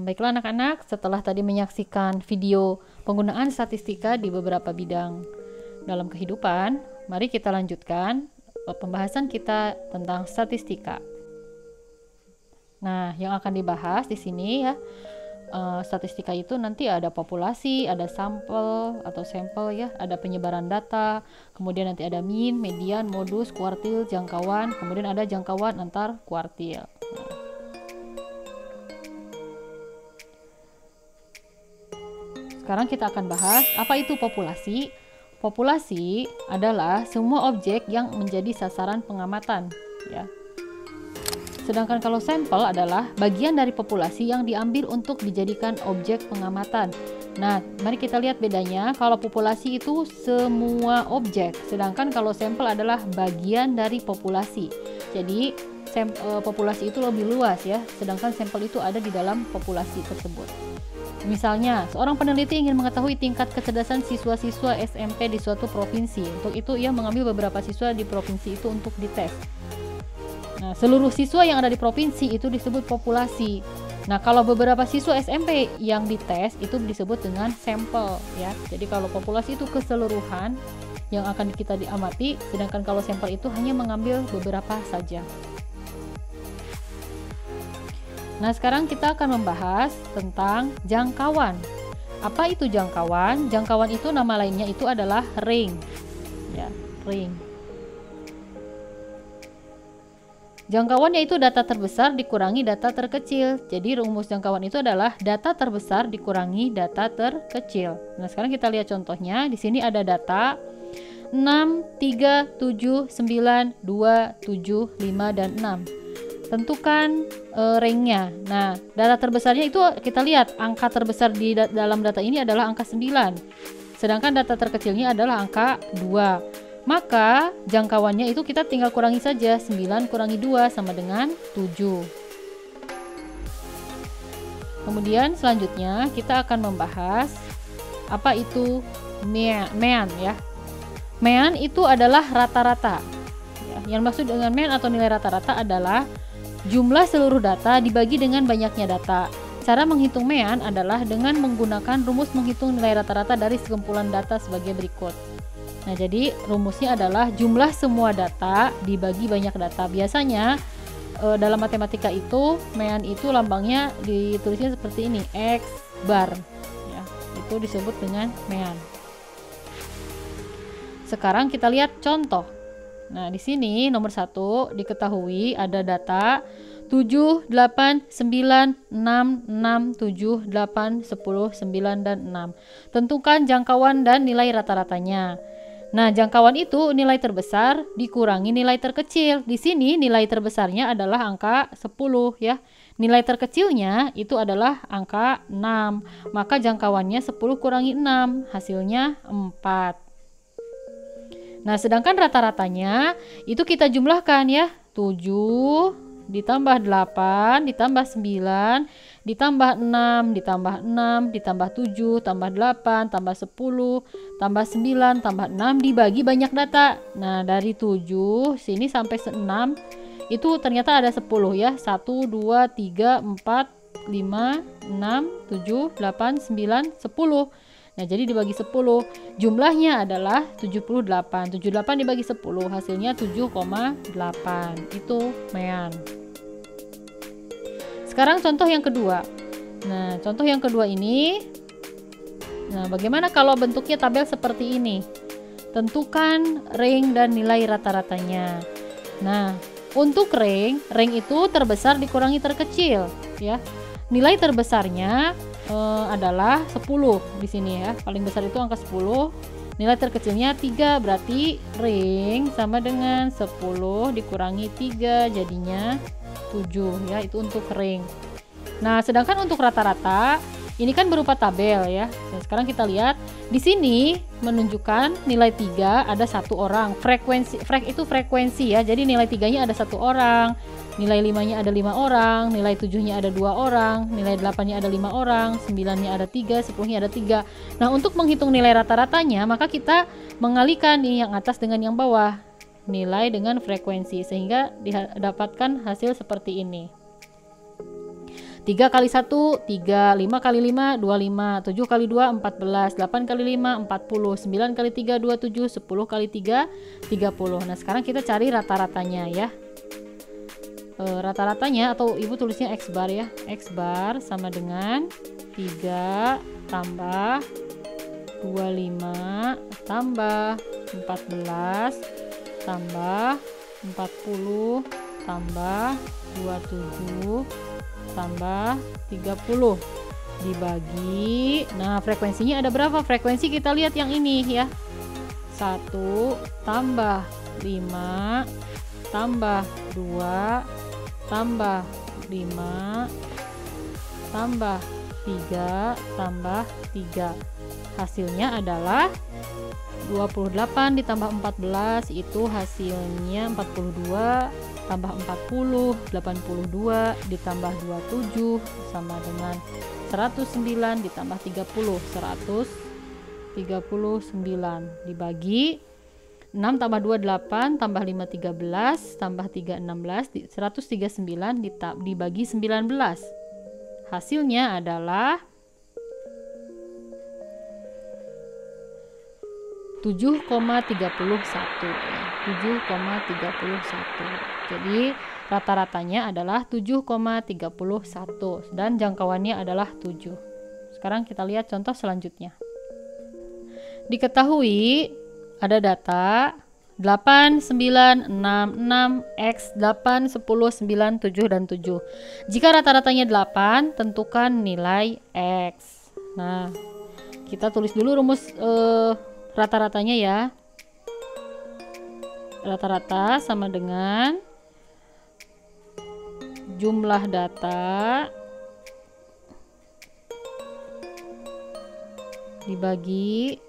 Baiklah anak-anak, setelah tadi menyaksikan video penggunaan statistika di beberapa bidang dalam kehidupan, mari kita lanjutkan pembahasan kita tentang statistika. Nah, yang akan dibahas di sini ya, statistika itu nanti ada populasi, ada sampel atau sampel ya, ada penyebaran data, kemudian nanti ada mean, median, modus, kuartil, jangkauan, kemudian ada jangkauan antar kuartil. Sekarang kita akan bahas apa itu populasi. Populasi adalah semua objek yang menjadi sasaran pengamatan, ya. Sedangkan kalau sampel adalah bagian dari populasi yang diambil untuk dijadikan objek pengamatan. Nah, mari kita lihat bedanya. Kalau populasi itu semua objek, sedangkan kalau sampel adalah bagian dari populasi. Jadi, populasi itu lebih luas ya, sedangkan sampel itu ada di dalam populasi tersebut. Misalnya, seorang peneliti ingin mengetahui tingkat kecerdasan siswa-siswa SMP di suatu provinsi. Untuk itu, ia mengambil beberapa siswa di provinsi itu untuk dites. Nah, seluruh siswa yang ada di provinsi itu disebut populasi. Nah, kalau beberapa siswa SMP yang dites itu disebut dengan sampel ya. Jadi kalau populasi itu keseluruhan yang akan kita diamati, sedangkan kalau sampel itu hanya mengambil beberapa saja. Nah, sekarang kita akan membahas tentang jangkauan. Apa itu jangkauan? Jangkauan itu nama lainnya itu adalah range. Ya, range. Jangkauan yaitu data terbesar dikurangi data terkecil. Jadi rumus jangkauan itu adalah data terbesar dikurangi data terkecil. Nah, sekarang kita lihat contohnya. Di sini ada data 6, 3, 7, 9, 2, 7, 5, dan 6. Tentukan range-nya. Nah, data terbesarnya itu kita lihat angka terbesar di dalam data ini adalah angka 9. Sedangkan data terkecilnya adalah angka 2. Maka jangkauannya itu kita tinggal kurangi saja. 9 kurangi 2 sama dengan 7. Kemudian selanjutnya kita akan membahas apa itu mean ya. Mean itu adalah rata-rata. Ya, yang maksud dengan mean atau nilai rata-rata adalah jumlah seluruh data dibagi dengan banyaknya data. Cara menghitung mean adalah dengan menggunakan rumus menghitung nilai rata-rata dari sekumpulan data sebagai berikut. Nah, jadi rumusnya adalah jumlah semua data dibagi banyak data. Biasanya dalam matematika itu mean itu lambangnya ditulisnya seperti ini, X bar. Ya, itu disebut dengan mean. Sekarang kita lihat contoh. Nah, di sini nomor 1 diketahui ada data 7, 8, 9, 6, 6, 7, 8, 10, 9, dan 6. Tentukan jangkauan dan nilai rata-ratanya. Nah, jangkauan itu nilai terbesar dikurangi nilai terkecil. Di sini nilai terbesarnya adalah angka 10 ya. Nilai terkecilnya itu adalah angka 6. Maka jangkauannya 10 kurangi 6, hasilnya 4. Nah, sedangkan rata-ratanya itu kita jumlahkan ya. 7 ditambah 8 ditambah 9 ditambah 6 ditambah 6 ditambah 7 tambah 8 tambah 10 tambah 9 tambah 6 dibagi banyak data. Nah, dari 7 sini sampai 6 itu ternyata ada 10 ya. 1, 2, 3, 4, 5, 6, 7, 8, 9, 10. Nah, jadi dibagi 10, jumlahnya adalah 78. 78 dibagi 10, hasilnya 7,8. Itu mean. Sekarang contoh yang kedua. Nah, contoh yang kedua ini, nah bagaimana kalau bentuknya tabel seperti ini? Tentukan range dan nilai rata-ratanya. Nah, untuk range itu terbesar dikurangi terkecil, ya. Nilai terbesarnya adalah 10 di sini ya. Paling besar itu angka 10. Nilai terkecilnya 3, berarti range sama dengan 10 dikurangi 3 jadinya 7 ya. Itu untuk range. Nah, sedangkan untuk rata-rata ini kan berupa tabel ya. Nah, sekarang kita lihat di sini menunjukkan nilai 3 ada 1 orang. Itu frekuensi ya. Jadi nilai 3-nya ada 1 orang. Nilai 5-nya ada 5 orang, nilai 7-nya ada 2 orang, nilai 8-nya ada 5 orang, 9-nya ada 3, 10-nya ada 3. Nah, untuk menghitung nilai rata-ratanya, maka kita mengalihkan ini yang atas dengan yang bawah. Nilai dengan frekuensi, sehingga didapatkan hasil seperti ini. 3 kali 1, 3, 5 kali 5, 25, 7 kali 2, 14, 8 kali 5, 40, 9 kali 3, 27, 10 kali 3, 30. Nah, sekarang kita cari rata-ratanya ya. Rata-ratanya atau ibu tulisnya X bar ya. X bar sama dengan 3 tambah 25 tambah 14 tambah 40 tambah 27 tambah 30 dibagi, nah frekuensinya ada berapa? Frekuensi kita lihat yang ini ya, 1 tambah 5 tambah 2 tambah 5 tambah 3 tambah 3, hasilnya adalah 28 ditambah 14 itu hasilnya 42 tambah 40, 82 ditambah 27 sama dengan 109 ditambah 30, 139 dibagi 6 tambah 2 8 tambah 5 13 tambah 3 16 139 dibagi 19, hasilnya adalah 7,31 ya, 7,31. Jadi rata-ratanya adalah 7,31 dan jangkauannya adalah 7. Sekarang kita lihat contoh selanjutnya. Diketahui ada data 8, 9, 6, 6, X, 8, 10, 9, 7, dan 7. Jika rata-ratanya 8, tentukan nilai X. Nah, kita tulis dulu rumus rata-ratanya ya. Rata-rata sama dengan jumlah data dibagi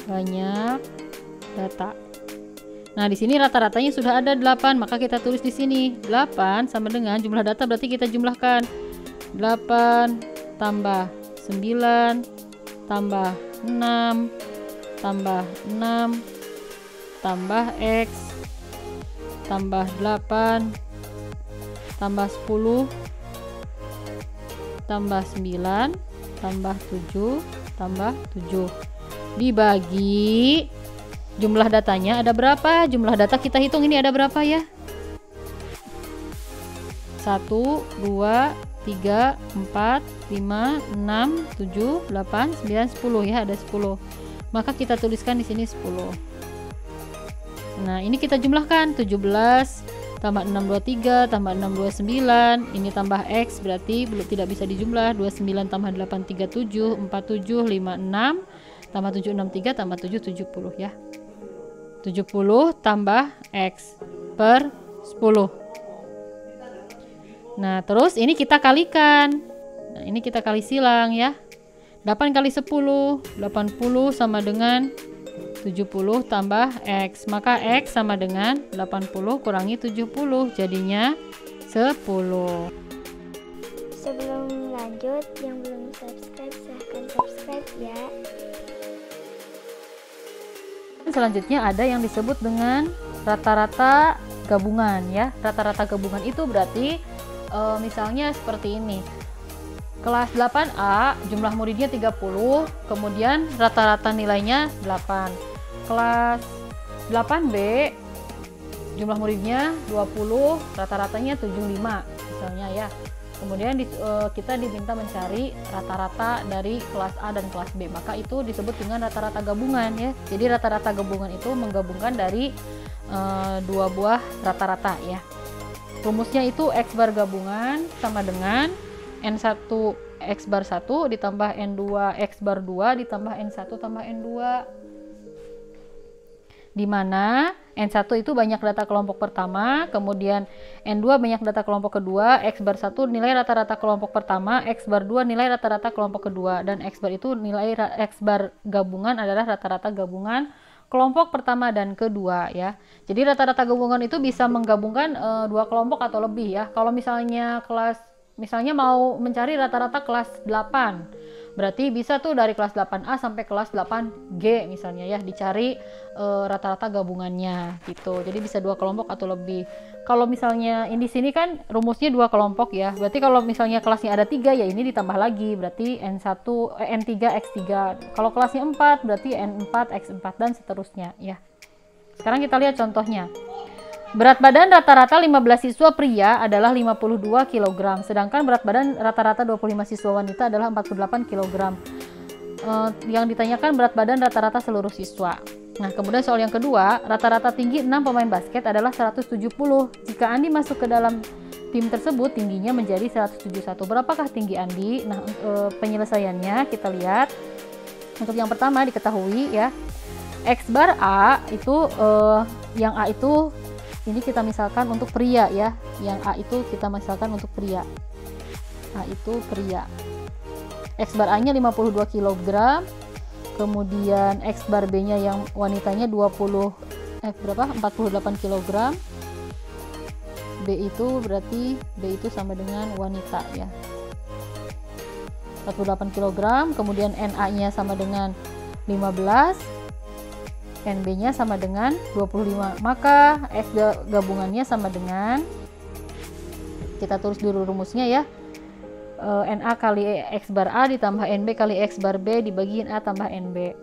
banyak data. Nah, di sini rata-ratanya sudah ada 8, maka kita tulis di sini 8 sama dengan jumlah data, berarti kita jumlahkan 8 tambah 9 tambah 6 tambah 6 tambah X tambah 8 tambah 10 tambah 9 tambah 7 tambah 7 dibagi jumlah datanya ada berapa? Jumlah data kita hitung ini ada berapa ya? 1, 2, 3, 4, 5, 6, 7, 8, 9, 10 ya, ada 10. Maka kita tuliskan di sini 10. Nah, ini kita jumlahkan 17 tambah 623 tambah 629, ini tambah X berarti belum tidak bisa dijumlah. 29 tambah 8 37, 47 56 tambah 763 tambah 7 70 ya. 70 tambah X per 10. Nah, terus ini kita kalikan. Nah, ini kita kali silang ya. 8 kali 10, 80 sama dengan 70 tambah X. Maka X sama dengan 80 kurangi 70, jadinya 10. Sebelum lanjut, yang belum subscribe silahkan subscribe ya. Selanjutnya ada yang disebut dengan rata-rata gabungan ya. Rata-rata gabungan itu berarti misalnya seperti ini. Kelas 8A jumlah muridnya 30, kemudian rata-rata nilainya 8. Kelas 8B jumlah muridnya 20, rata-ratanya 75 misalnya ya. Kemudian kita diminta mencari rata-rata dari kelas A dan kelas B, maka itu disebut dengan rata-rata gabungan ya. Jadi rata-rata gabungan itu menggabungkan dari dua buah rata-rata ya. Rumusnya itu X bar gabungan sama dengan N1 X bar 1 ditambah N2 X bar 2 ditambah N1 tambah N2, di mana N1 itu banyak data kelompok pertama, kemudian N2 banyak data kelompok kedua, X bar 1 nilai rata-rata kelompok pertama, X bar 2 nilai rata-rata kelompok kedua, dan X bar itu nilai X bar gabungan adalah rata-rata gabungan kelompok pertama dan kedua ya. Jadi rata-rata gabungan itu bisa menggabungkan dua kelompok atau lebih ya. Kalau misalnya mau mencari rata-rata kelas 8, Berarti bisa tuh dari kelas 8A sampai kelas 8G misalnya ya, dicari rata-rata gabungannya gitu. Jadi bisa 2 kelompok atau lebih. Kalau misalnya di sini kan rumusnya 2 kelompok ya. Berarti kalau misalnya kelasnya ada 3 ya ini ditambah lagi. Berarti N3 X3. Kalau kelasnya 4 berarti N4 X4 dan seterusnya ya. Sekarang kita lihat contohnya. Berat badan rata-rata 15 siswa pria adalah 52 kg, sedangkan berat badan rata-rata 25 siswa wanita adalah 48 kg. Yang ditanyakan berat badan rata-rata seluruh siswa. Nah, kemudian soal yang kedua, rata-rata tinggi 6 pemain basket adalah 170. Jika Andi masuk ke dalam tim tersebut, tingginya menjadi 171. Berapakah tinggi Andi? Nah, penyelesaiannya kita lihat. Untuk yang pertama diketahui ya, X bar A itu yang A itu ini kita misalkan untuk pria ya, yang A itu kita misalkan untuk pria. A itu pria. X bar A-nya 52 kg, kemudian X bar B-nya yang wanitanya 48 kg. B itu berarti B itu sama dengan wanita ya. 48 kg, kemudian NA-nya sama dengan 15. NB-nya sama dengan 25, maka X gabungannya sama dengan, kita tulis dulu rumusnya ya, NA kali X bar A ditambah NB kali X bar B dibagiin A tambah NB.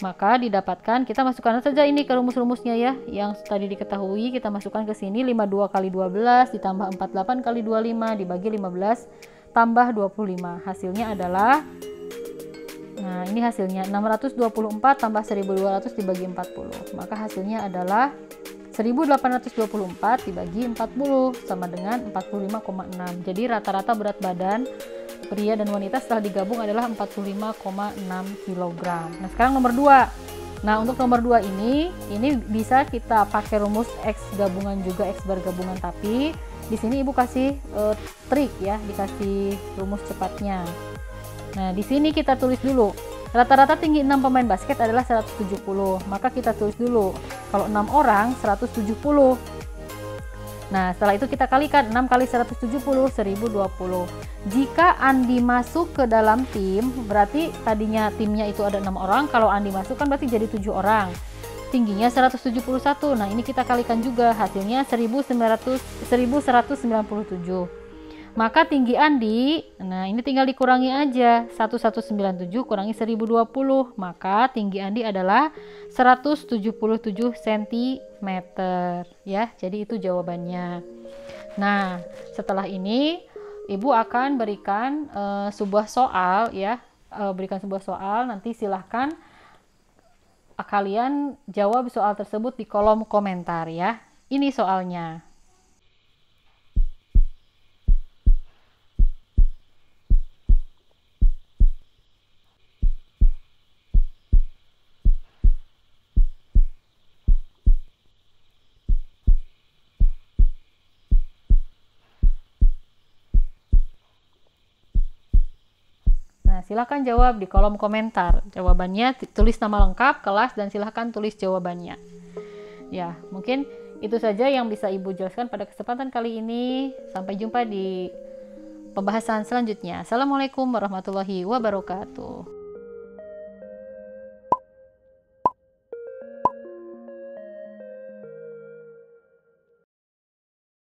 Maka didapatkan, kita masukkan saja ini ke rumus-rumusnya ya, yang tadi diketahui kita masukkan ke sini. 52 kali 12 ditambah 48 kali 25 dibagi 15 tambah 25. Hasilnya adalah, nah ini hasilnya 624 tambah 1200 dibagi 40, maka hasilnya adalah 1824 dibagi 40 sama dengan 45,6. Jadi rata-rata berat badan pria dan wanita setelah digabung adalah 45,6 kg. Nah sekarang nomor 2. Nah untuk nomor 2 ini bisa kita pakai rumus X gabungan juga X bar gabungan, tapi di sini ibu kasih trik ya, dikasih rumus cepatnya. Nah, di sini kita tulis dulu. Rata-rata tinggi 6 pemain basket adalah 170. Maka kita tulis dulu. Kalau 6 orang 170. Nah, setelah itu kita kalikan 6 kali 170 1020. Jika Andi masuk ke dalam tim, berarti tadinya timnya itu ada 6 orang, kalau Andi masuk kan berarti jadi 7 orang. Tingginya 171. Nah, ini kita kalikan juga, hasilnya 1197. Maka tinggi Andi, nah ini tinggal dikurangi aja, 1197 kurangi 1020, maka tinggi Andi adalah 177 cm ya. Jadi itu jawabannya. Nah, setelah ini Ibu akan berikan sebuah soal ya, nanti silahkan kalian jawab soal tersebut di kolom komentar ya. Ini soalnya. Nah, silahkan jawab di kolom komentar. Jawabannya tulis nama lengkap, kelas, dan silahkan tulis jawabannya. Ya, mungkin itu saja yang bisa Ibu jelaskan pada kesempatan kali ini. Sampai jumpa di pembahasan selanjutnya. Assalamualaikum warahmatullahi wabarakatuh.